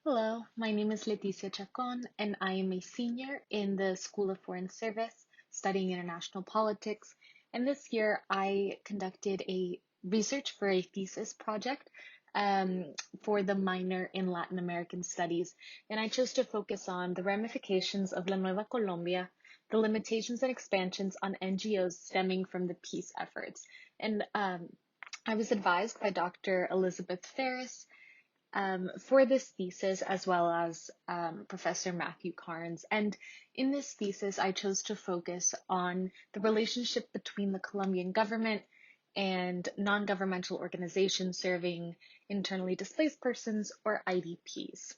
Hello, my name is Leticia Chacón, and I am a senior in the School of Foreign Service studying international politics. And this year I conducted a research for a thesis project for the minor in Latin American Studies. And I chose to focus on the ramifications of La Nueva Colombia, the limitations and expansions on NGOs stemming from the peace efforts. And I was advised by Dr. Elizabeth Ferris for this thesis, as well as Professor Matthew Carnes. And in this thesis, I chose to focus on the relationship between the Colombian government and non-governmental organizations serving internally displaced persons, or IDPs.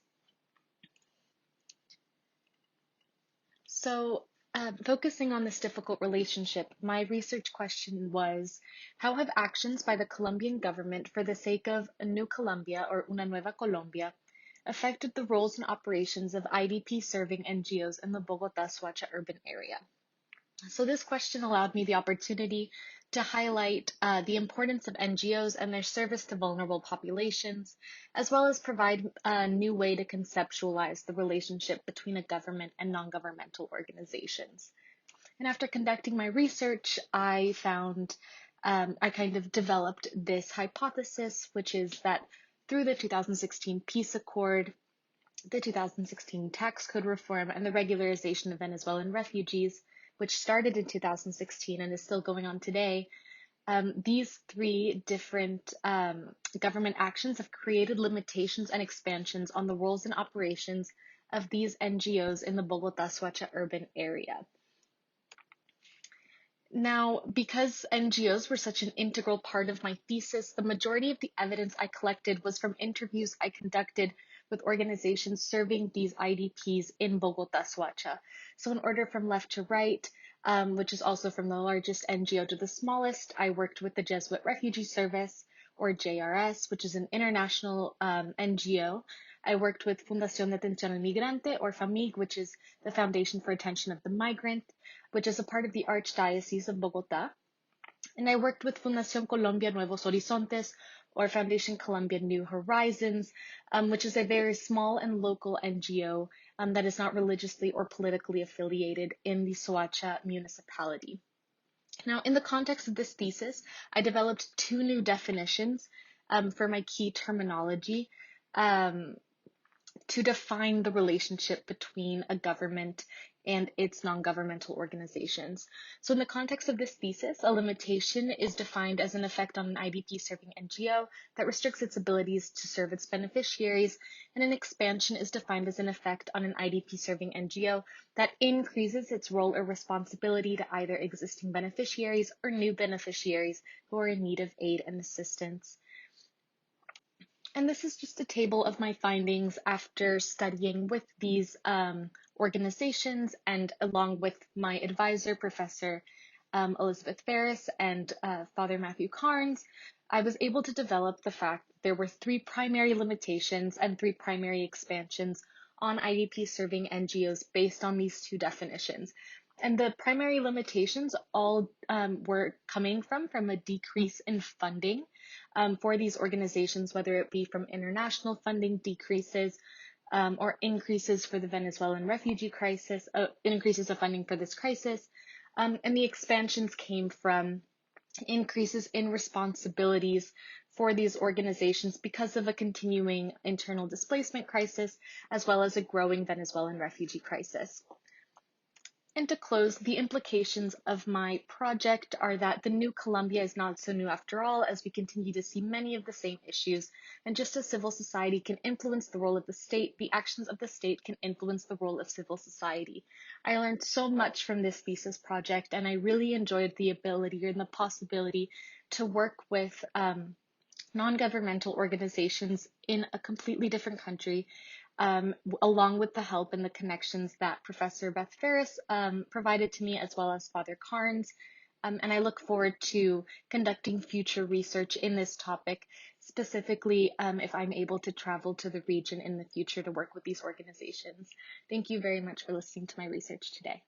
So, focusing on this difficult relationship, my research question was, how have actions by the Colombian government for the sake of a new Colombia, or Una Nueva Colombia, affected the roles and operations of IDP serving NGOs in the Bogotá-Soacha urban area? So this question allowed me the opportunity to highlight the importance of NGOs and their service to vulnerable populations, as well as provide a new way to conceptualize the relationship between a government and non-governmental organizations. And after conducting my research, I found I kind of developed this hypothesis, which is that through the 2016 peace accord, the 2016 tax code reform, and the regularization of Venezuelan refugees, which started in 2016 and is still going on today, these three different government actions have created limitations and expansions on the roles and operations of these NGOs in the Bogotá-Soacha urban area. Now, because NGOs were such an integral part of my thesis, the majority of the evidence I collected was from interviews I conducted with organizations serving these IDPs in Bogotá, Soacha. So in order from left to right, which is also from the largest NGO to the smallest, I worked with the Jesuit Refugee Service, or JRS, which is an international NGO. I worked with Fundación de Atención al Migrante, or FAMIG, which is the Foundation for Attention of the Migrant, which is a part of the Archdiocese of Bogotá. And I worked with Fundación Colombia Nuevos Horizontes, or Foundation Colombia New Horizons, which is a very small and local NGO that is not religiously or politically affiliated in the Soacha municipality. Now, in the context of this thesis, I developed two new definitions for my key terminology to define the relationship between a government and its non-governmental organizations. So in the context of this thesis, a limitation is defined as an effect on an IDP serving NGO that restricts its abilities to serve its beneficiaries, and an expansion is defined as an effect on an IDP serving NGO that increases its role or responsibility to either existing beneficiaries or new beneficiaries who are in need of aid and assistance. And this is just a table of my findings after studying with these organizations and along with my advisor, Professor Elizabeth Ferris and Father Matthew Carnes. I was able to develop the fact that there were three primary limitations and three primary expansions on IDP serving NGOs based on these two definitions. And the primary limitations all were coming from a decrease in funding for these organizations, whether it be from international funding decreases or increases for the Venezuelan refugee crisis, increases of funding for this crisis. And the expansions came from increases in responsibilities for these organizations because of a continuing internal displacement crisis, as well as a growing Venezuelan refugee crisis. And to close, the implications of my project are that the new Colombia is not so new after all, as we continue to see many of the same issues. And just as civil society can influence the role of the state, the actions of the state can influence the role of civil society. I learned so much from this thesis project, and I really enjoyed the ability and the possibility to work with non-governmental organizations in a completely different country, along with the help and the connections that Professor Beth Ferris provided to me, as well as Father Carnes. And I look forward to conducting future research in this topic, specifically if I'm able to travel to the region in the future to work with these organizations. Thank you very much for listening to my research today.